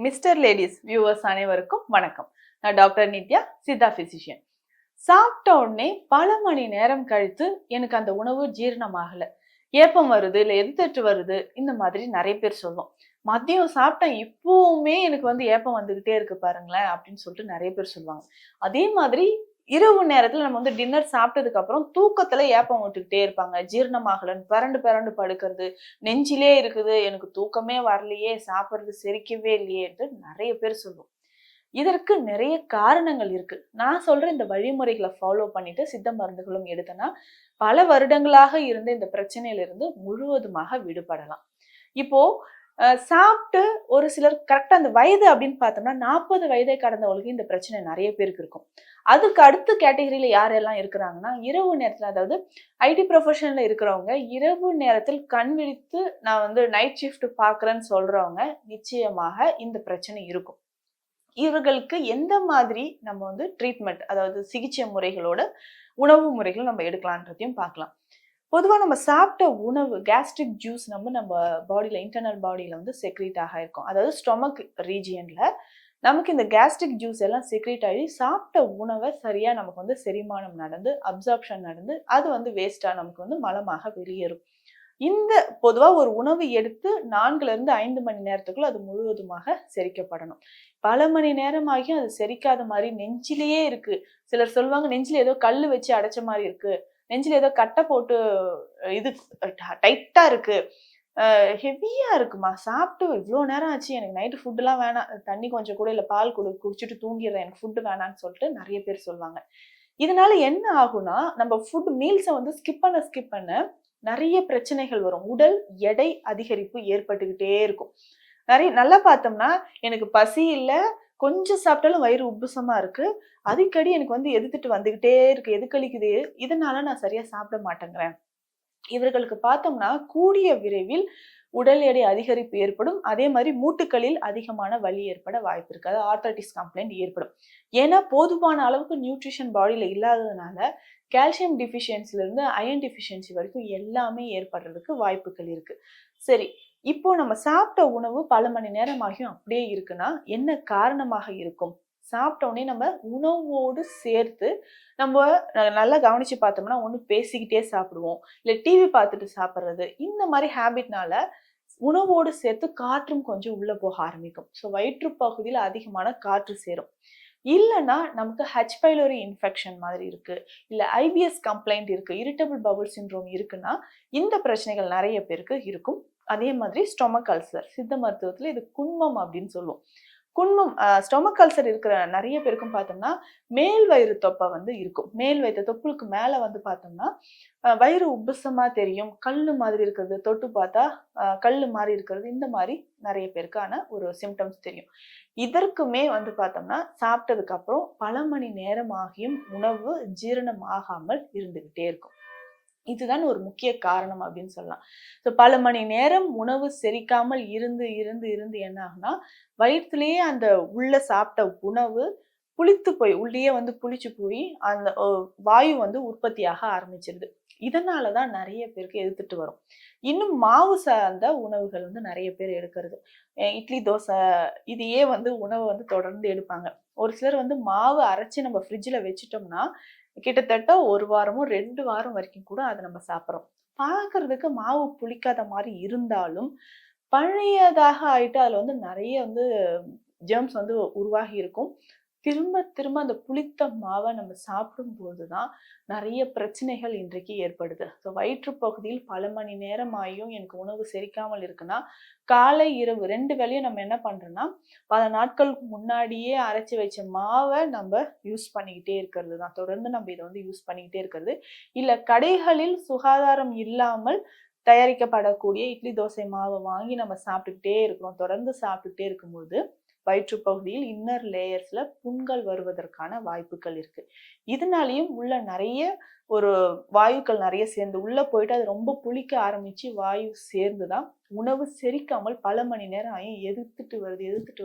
Mister ladies viewers அனைவருக்கும் வணக்கம். நான் டாக்டர் நித்யா, சித்தா பிசிஷியன். சாப்பிட்ட உடனே பல மணி நேரம் கழித்து எனக்கு அந்த உணவு ஜீரணமாகல, ஏப்பம் வருது, இல்லை எதிர்த்தட்டு வருது, இந்த மாதிரி நிறைய பேர் சொல்லுவோம். மதியம் சாப்பிட்டேன், இப்பவுமே எனக்கு ஏப்பம் வந்துகிட்டே இருக்கு பாருங்களேன் அப்படின்னு சொல்லிட்டு நிறைய பேர் சொல்லுவாங்க. அதே மாதிரி இரவு நேரத்துல நம்ம டின்னர் சாப்பிட்டதுக்கு அப்புறம் தூக்கத்துல ஏப்பம் விட்டுக்கிட்டே இருப்பாங்க. ஜீரணமாகலன்னு பரண்டு பரண்டு படுக்கிறது, நெஞ்சிலே இருக்குது, எனக்கு தூக்கமே வரலையே, சாப்பிட்றது செரிக்கவே இல்லையே என்று நிறைய பேர் சொல்லுவோம். இதற்கு நிறைய காரணங்கள் இருக்கு. நான் சொல்ற இந்த வழிமுறைகளை ஃபாலோ பண்ணிட்டு சித்த மருந்துகளும் எடுத்தனா பல வருடங்களாக இருந்த இந்த பிரச்சனையிலிருந்து முழுவதுமாக விடுபடலாம். இப்போ சாப்பிட்டு ஒரு சிலர் கரெக்டா அந்த வயது அப்படின்னு பார்த்தோம்னா 40 வயதை கடந்தவங்களுக்கு இந்த பிரச்சனை நிறைய பேருக்கு இருக்கும். அதுக்கு அடுத்த கேட்டகரியில யாரெல்லாம் இருக்கிறாங்கன்னா, இரவு நேரத்துல, அதாவது ஐடி ப்ரொஃபஷன்ல இருக்கிறவங்க, இரவு நேரத்தில் கண் விழித்து நான் நைட் ஷிஃப்ட் பார்க்குறேன்னு சொல்றவங்க நிச்சயமாக இந்த பிரச்சனை இருக்கும். இவர்களுக்கு எந்த மாதிரி நம்ம ட்ரீட்மெண்ட், அதாவது சிகிச்சை முறைகளோட உணவு முறைகள் நம்ம எடுக்கலான்றதையும் பார்க்கலாம். பொதுவா நம்ம சாப்பிட்ட உணவு கேஸ்ட்ரிக் ஜூஸ் நம்ம பாடியில, இன்டர்னல் பாடியில செக்ரீட் ஆகிருக்கும். அதாவது ஸ்டொமக் ரீஜியன்ல நமக்கு இந்த கேஸ்ட்ரிக் ஜூஸ் எல்லாம் செக்ரீட் ஆகி சாப்பிட்ட உணவை சரியா நமக்கு செரிமானம் நடந்து, அப்சார்ப்ஷன் நடந்து, அது வேஸ்டா நமக்கு மலமாக வெளியேறும். இந்த பொதுவா ஒரு உணவு எடுத்து 4ல இருந்து 5 மணி நேரத்துக்குள்ள அது முழுவதுமாக செரிக்கப்படணும். பல மணி நேரமாகியும் அது செரிக்காத மாதிரி நெஞ்சிலேயே இருக்கு. சிலர் சொல்லுவாங்க, நெஞ்சில ஏதோ கல்லு வச்சு அடைச்ச மாதிரி இருக்கு, நெஞ்சில ஏதோ கட்டை போட்டு இது டைட்டா இருக்கு, ஹெவியா இருக்குமா, சாப்பிட்டு இவ்வளோ நேரம் ஆச்சு, எனக்கு நைட்டு ஃபுட்டுலாம் வேணாம், தண்ணி கொஞ்சம் கூட இல்லை, பால் குடிச்சிட்டு தூங்கிடுறேன், எனக்கு ஃபுட்டு வேணான்னு சொல்லிட்டு நிறைய பேர் சொல்லுவாங்க. இதனால என்ன ஆகும்னா, நம்ம ஃபுட் மீல்ஸை ஸ்கிப் பண்ண நிறைய பிரச்சனைகள் வரும். உடல் எடை அதிகரிப்பு ஏற்பட்டுக்கிட்டே இருக்கும். நல்லா பார்த்தோம்னா, எனக்கு பசி இல்லை, கொஞ்சம் சாப்பிட்டாலும் வயிறு உப்புசமா இருக்கு, அடிக்கடி எனக்கு எதிர்த்துட்டு வந்துகிட்டே இருக்கு, எதுக்களிக்குது, இதனால நான் சரியா சாப்பிட மாட்டேங்கிறேன். இவர்களுக்கு பார்த்தோம்னா கூடிய விரைவில் உடல் எடை அதிகரிப்பு ஏற்படும். அதே மாதிரி மூட்டுகளில் அதிகமான வலி ஏற்பட வாய்ப்பு இருக்கு. அதாவது ஆர்த்ரைட்டிஸ் கம்ப்ளைண்ட் ஏற்படும். ஏன்னா போதுமான அளவுக்கு நியூட்ரிஷன் பாடியில இல்லாததுனால கால்சியம் டிஃபிஷியன்சில இருந்து அயன் டிஃபிஷியன்சி வரைக்கும் எல்லாமே ஏற்படுறதுக்கு வாய்ப்புகள் இருக்கு. சரி, இப்போ நம்ம சாப்பிட்ட உணவு பல மணி நேரமாகியும் அப்படியே இருக்குன்னா என்ன காரணமாக இருக்கும்? சாப்பிட்ட உடனே நம்ம உணவோடு சேர்த்து நம்ம நல்லா கவனிச்சு பார்த்தோம்னா, ஒண்ணு பேசிக்கிட்டே சாப்பிடுவோம், இல்லை டிவி பார்த்துட்டு சாப்பிட்றது, இந்த மாதிரி ஹேபிட்னால உணவோடு சேர்த்து காற்றும் கொஞ்சம் உள்ள போக ஆரம்பிக்கும். ஸோ வயிற்று பகுதியில் அதிகமான காற்று சேரும். இல்லைன்னா நமக்கு ஹெச் பைலோரி இன்ஃபெக்ஷன் மாதிரி இருக்கு, இல்லை ஐபிஎஸ் கம்ப்ளைண்ட் இருக்கு, இரிட்டபிள் பவுல் சிண்ட்ரோம் இருக்குன்னா இந்த பிரச்சனைகள் நிறைய பேருக்கு இருக்கும். அதே மாதிரி ஸ்டொமக் அல்சர், சித்த மருத்துவத்துல இது குன்மம் அப்படின்னு சொல்லுவோம். குன்மம், ஸ்டொமக் அல்சர் இருக்கிற நிறைய பேருக்கும் பார்த்தோம்னா மேல் வயிறு தொப்பை இருக்கும். மேல் வயிற்று தொப்புளுக்கு மேல பார்த்தோம்னா வயிறு உப்புசமா தெரியும், கல்லு மாதிரி இருக்கிறது, தொட்டு பார்த்தா கல்லு மாதிரி இருக்கிறது, இந்த மாதிரி நிறைய பேருக்கான ஒரு சிம்டம்ஸ் தெரியும். இதற்குமே பார்த்தோம்னா சாப்பிட்டதுக்கு அப்புறம் பல மணி நேரம் ஆகியும் உணவு ஜீரணம் ஆகாமல் இருந்துகிட்டே இருக்கும். இதுதான் ஒரு முக்கிய காரணம் அப்படின்னு சொல்லலாம். ஸோ பல மணி நேரம் உணவு செரிக்காமல் இருந்து இருந்து இருந்து என்ன ஆகுனா, வயிற்றுலேயே அந்த உள்ள சாப்பிட்ட உணவு புளித்து போய், உள்ளேயே புளிச்சு போய் அந்த வாயு உற்பத்தியாக ஆரம்பிச்சிருது. இதனாலதான் நிறைய பேருக்கு எதிர்த்துட்டு வரும். இன்னும் மாவு சார்ந்த உணவுகள் நிறைய பேர் எடுக்கிறது. இட்லி, தோசை, இதையே உணவை தொடர்ந்து எடுப்பாங்க. ஒரு சிலர் மாவு அரைச்சு நம்ம ஃப்ரிட்ஜில் வச்சுட்டோம்னா கிட்டத்தட்ட 1 வாரமோ 2 வாரம் வரைக்கும் கூட அதை நம்ம சாப்பிட்றோம். பார்க்கறதுக்கு மாவு புளிக்காத மாதிரி இருந்தாலும் பழையதாக ஆயிட்டு அதுல நிறைய ஜெர்ம்ஸ் உருவாகி இருக்கும். திரும்ப திரும்ப அந்த புளித்த மாவை நம்ம சாப்பிடும் போதுதான் நிறைய பிரச்சனைகள் இன்றைக்கு ஏற்படுது. ஸோ வயிற்று பகுதியில் பல மணி நேரம் ஆகியும் எனக்கு உணவு செரிக்காமல் இருக்குன்னா, காலை இரவு 2 வேளையும் நம்ம என்ன பண்றோம்னா, பல நாட்களுக்கு முன்னாடியே அரைச்சி வச்ச மாவை நம்ம யூஸ் பண்ணிக்கிட்டே இருக்கிறது தான். தொடர்ந்து நம்ம இதை யூஸ் பண்ணிக்கிட்டே இருக்கிறது. இல்லை கடைகளில் சுகாதாரம் இல்லாமல் தயாரிக்கப்படக்கூடிய இட்லி, தோசை மாவை வாங்கி நம்ம சாப்பிட்டுக்கிட்டே இருக்கிறோம். தொடர்ந்து சாப்பிட்டுக்கிட்டே இருக்கும்போது வயிற்று பகுதியில் இன்னர் லேயர்ஸ்ல புண்கள் வருவதற்கான வாய்ப்புகள் இருக்கு. இதனாலையும் உள்ள நிறைய ஒரு வாயுக்கள் நிறைய சேர்ந்து உள்ள போயிட்டு அது ரொம்ப புளிக்க ஆரம்பிச்சு வாயு சேர்ந்துதான் உணவு செரிக்காமல் பல மணி நேரம் ஆகி எதிர்த்துட்டு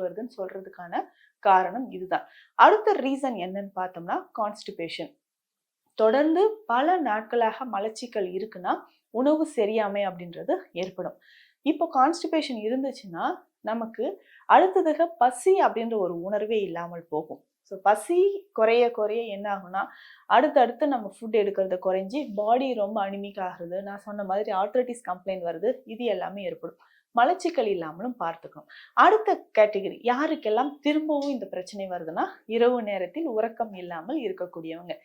வருதுன்னு சொல்றதுக்கான காரணம் இதுதான். அடுத்த ரீசன் என்னன்னு பார்த்தோம்னா கான்ஸ்டிபேஷன். தொடர்ந்து பல நாட்களாக மலச்சிக்கல் இருக்குன்னா உணவு சரியாமை அப்படின்றது ஏற்படும். இப்போ கான்ஸ்டிபேஷன் இருந்துச்சுன்னா நமக்கு அடுத்ததாக பசி அப்படின்ற ஒரு உணர்வே இல்லாமல் போகும். ஸோ பசி குறைய குறைய என்ன ஆகும்னா அடுத்தடுத்து நம்ம ஃபுட் எடுக்கிறத குறைஞ்சி பாடி ரொம்ப அனிமிக் ஆகுறது, நான் சொன்ன மாதிரி ஆர்த்ரைட்டிஸ் கம்ப்ளைண்ட் வருது, இது எல்லாமே ஏற்படும். மலச்சிக்கல் இல்லாமலும் பார்த்துக்கணும். அடுத்த கேட்டகரி யாருக்கெல்லாம் திரும்பவும் இந்த பிரச்சனை வருதுன்னா இரவு நேரத்தில் உறக்கம் இல்லாமல் இருக்கக்கூடியவங்க.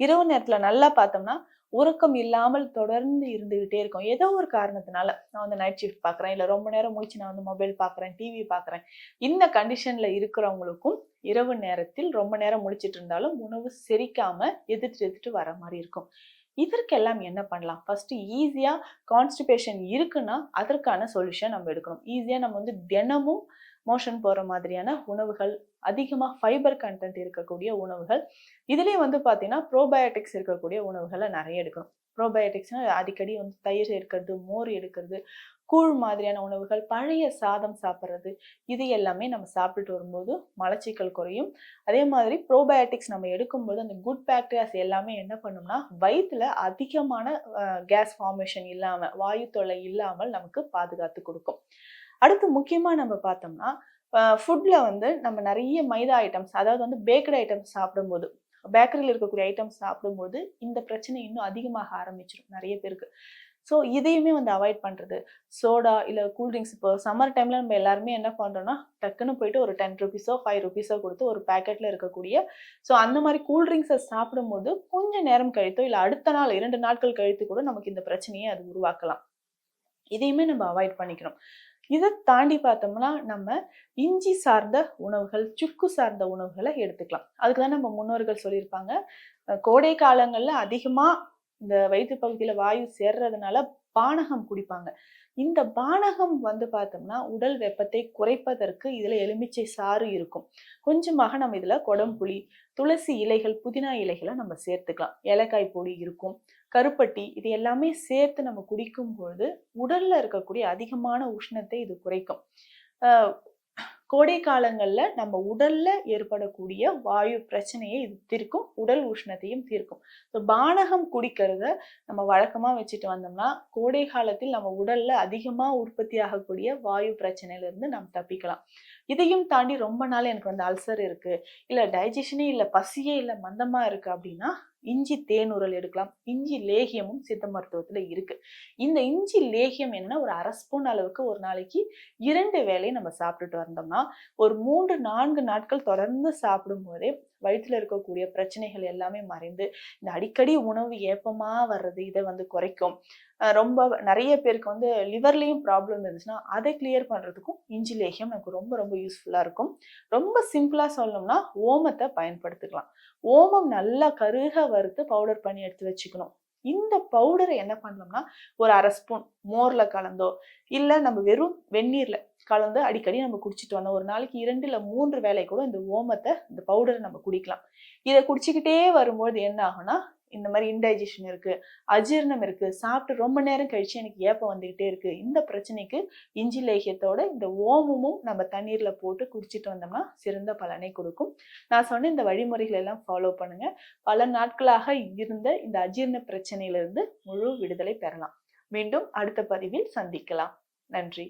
இரவு நேரத்துல நல்லா பார்த்தோம்னா உறக்கம் இல்லாமல் தொடர்ந்து இருந்துகிட்டே இருக்கும். ஏதோ ஒரு காரணத்தினால நான் வந்து நைட் ஷிஃப்ட் பார்க்குறேன், இல்லை ரொம்ப நேரம் முடிச்சு நான் வந்து மொபைல் பார்க்குறேன், டிவி பார்க்குறேன். இந்த கண்டிஷன்ல இருக்கிறவங்களுக்கும் இரவு நேரத்தில் ரொம்ப நேரம் முழிச்சிட்டு இருந்தாலும் உணவு செரிக்காம எதிர்த்து வர மாதிரி இருக்கும். இதற்கெல்லாம் என்ன பண்ணலாம்? ஃபர்ஸ்ட் ஈஸியா கான்ஸ்டிபேஷன் இருக்குன்னா அதற்கான சொல்யூஷன் நம்ம எடுக்கணும். ஈஸியா நம்ம வந்து தினமும் மோஷன் போற மாதிரியான உணவுகள், அதிகமா ஃபைபர் கண்டென்ட் இருக்கக்கூடிய உணவுகள், இதுலயே வந்து பாத்தீங்கன்னா ப்ரோபயோட்டிக்ஸ் இருக்கக்கூடிய உணவுகளை நிறைய எடுக்கணும். ப்ரோபயோட்டிக்ஸ்னா அடிக்கடி வந்து தயிர் எடுக்கிறது, மோர் எடுக்கிறது, கூழ் மாதிரியான உணவுகள், பழைய சாதம் சாப்பிட்றது, இது எல்லாமே நம்ம சாப்பிட்டுட்டு வரும்போது மலச்சிக்கல் குறையும். அதே மாதிரி ப்ரோபயோட்டிக்ஸ் நம்ம எடுக்கும்போது அந்த குட் பாக்டீரியாஸ் எல்லாமே என்ன பண்ணும்னா வயிற்றுல அதிகமான கேஸ் ஃபார்மேஷன் இல்லாம, வாயு தொல்லை இல்லாமல் நமக்கு பாதுகாத்து கொடுக்கும். அடுத்து முக்கியமா நம்ம பார்த்தோம்னா ஃபுட்ல வந்து நம்ம நிறைய மைதா ஐட்டம்ஸ், அதாவது வந்து பேக்கரி ஐட்டம்ஸ் சாப்பிடும்போது, பேக்கரியில் இருக்கக்கூடிய ஐட்டம்ஸ் சாப்பிடும்போது இந்த பிரச்சனை இன்னும் அதிகமாக ஆரம்பிச்சிடும் நிறைய பேருக்கு. ஸோ இதையுமே வந்து அவாய்ட் பண்ணுறது. சோடா இல்லை கூல்ட்ரிங்க்ஸ், இப்போ சம்மர் டைமில் நம்ம எல்லாருமே என்ன பண்ணுறோன்னா டக்குன்னு போயிட்டு ஒரு 10 ருபீஸோ 5 ருபீஸோ கொடுத்து ஒரு பேக்கெட்டில் இருக்கக்கூடிய ஸோ அந்த மாதிரி கூல்ட்ரிங்க்ஸை சாப்பிடும்போது கொஞ்சம் நேரம் கழித்தோ இல்லை அடுத்த நாள் 2 நாட்கள் கழித்து கூட நமக்கு இந்த பிரச்சனையை அது உருவாக்கலாம். இதையுமே நம்ம அவாய்ட் பண்ணிக்கணும். இதை தாண்டி பார்த்தோம்னா நம்ம இஞ்சி சார்ந்த உணவுகள், சுக்கு சார்ந்த உணவுகளை எடுத்துக்கலாம். அதுக்கு தான் நம்ம முன்னோர்கள் சொல்லியிருப்பாங்க, கோடை காலங்களில் அதிகமாக இந்த வயிற்று பகுதியில் வாயு சேர்றதுனால பானகம் குடிப்பாங்க. இந்த பானகம் வந்து பார்த்தோம்னா உடல் வெப்பத்தை குறைப்பதற்கு இதுல எலுமிச்சை சாறு இருக்கும். கொஞ்சமாக நம்ம இதுல கொடம்புளி, துளசி இலைகள், புதினா இலைகளை நம்ம சேர்த்துக்கலாம். ஏலக்காய் பொடி இருக்கும், கருப்பட்டி, இது எல்லாமே சேர்த்து நம்ம குடிக்கும் பொழுது உடல்ல இருக்கக்கூடிய அதிகமான உஷ்ணத்தை இது குறைக்கும். கோடை காலங்கள்ல நம்ம உடல்ல ஏற்படக்கூடிய வாயு பிரச்சனையை இது தீர்க்கும், உடல் உஷ்ணத்தையும் தீர்க்கும். ஸோ பானகம் குடிக்கிறத நம்ம வழக்கமா வச்சுட்டு வந்தோம்னா கோடை காலத்தில் நம்ம உடல்ல அதிகமா உற்பத்தி ஆகக்கூடிய வாயு பிரச்சனையில இருந்து நம்ம தப்பிக்கலாம். இதையும் தாண்டி ரொம்ப நாள் எனக்கு வந்து அல்சர் இருக்கு, இல்ல டைஜஷனே இல்ல, பசியே இல்ல, மந்தமா இருக்கு அப்படின்னா இஞ்சி தேனுரல் எடுக்கலாம். இஞ்சி லேகியமும் சித்த மருத்துவத்துல இருக்கு. இந்த இஞ்சி லேகியம் என்னன்னா ஒரு 1/2 ஸ்பூன் அளவுக்கு ஒரு நாளைக்கு 2 வேளை நம்ம சாப்பிட்டுட்டு வந்தோம்னா ஒரு 3-4 நாட்கள் தொடர்ந்து சாப்பிடும் போதே வயிற்றுல இருக்கக்கூடிய பிரச்சனைகள் எல்லாமே மறைந்து இந்த அடிக்கடி உணவு ஏப்பமா வர்றது இதை வந்து குறைக்கும். ரொம்ப நிறைய பேருக்கு வந்து லிவர்லயும் ப்ராப்ளம் இருந்துச்சுன்னா அதை கிளியர் பண்றதுக்கும் இஞ்சி லேகியம் நமக்கு ரொம்ப ரொம்ப யூஸ்ஃபுல்லா இருக்கும். ரொம்ப சிம்பிளா சொல்லணும்னா ஓமத்தை பயன்படுத்திக்கலாம். ஓமம் நல்லா கருக வறுத்து பவுடர் பண்ணி எடுத்து வச்சுக்கணும். இந்த பவுடரை என்ன பண்ணோம்னா ஒரு 1/2 ஸ்பூன் மோர்ல கலந்தோ இல்ல நம்ம வெறும் வெந்நீர்ல கலந்து அடிக்கடி நம்ம குடிச்சிட்டு வந்தோம். ஒரு நாளைக்கு 2 இல்ல 3 வேளை கூட இந்த ஓமத்தை, இந்த பவுடரை நம்ம குடிக்கலாம். இதை குடிச்சுக்கிட்டே வரும்போது என்ன ஆகும்னா இந்த மாதிரி இன்டைஜஷன் இருக்கு, அஜீரணம் இருக்கு, சாப்பிட்டு ரொம்ப நேரம் கழிச்சு எனக்கு ஏப்பம் வந்துகிட்டே இருக்கு, இந்த பிரச்சனைக்கு இஞ்சி லேகியத்தோட இந்த ஓமமும் நம்ம தண்ணீர்ல போட்டு குடிச்சிட்டு வந்தோம்னா சிறந்த பலனை கொடுக்கும். நான் சொன்ன இந்த வழிமுறைகளை எல்லாம் ஃபாலோ பண்ணுங்க. பல நாட்களாக இருந்த இந்த அஜீரண பிரச்சனையிலிருந்து முழு விடுதலை பெறலாம். மீண்டும் அடுத்த பதிவில் சந்திக்கலாம். நன்றி.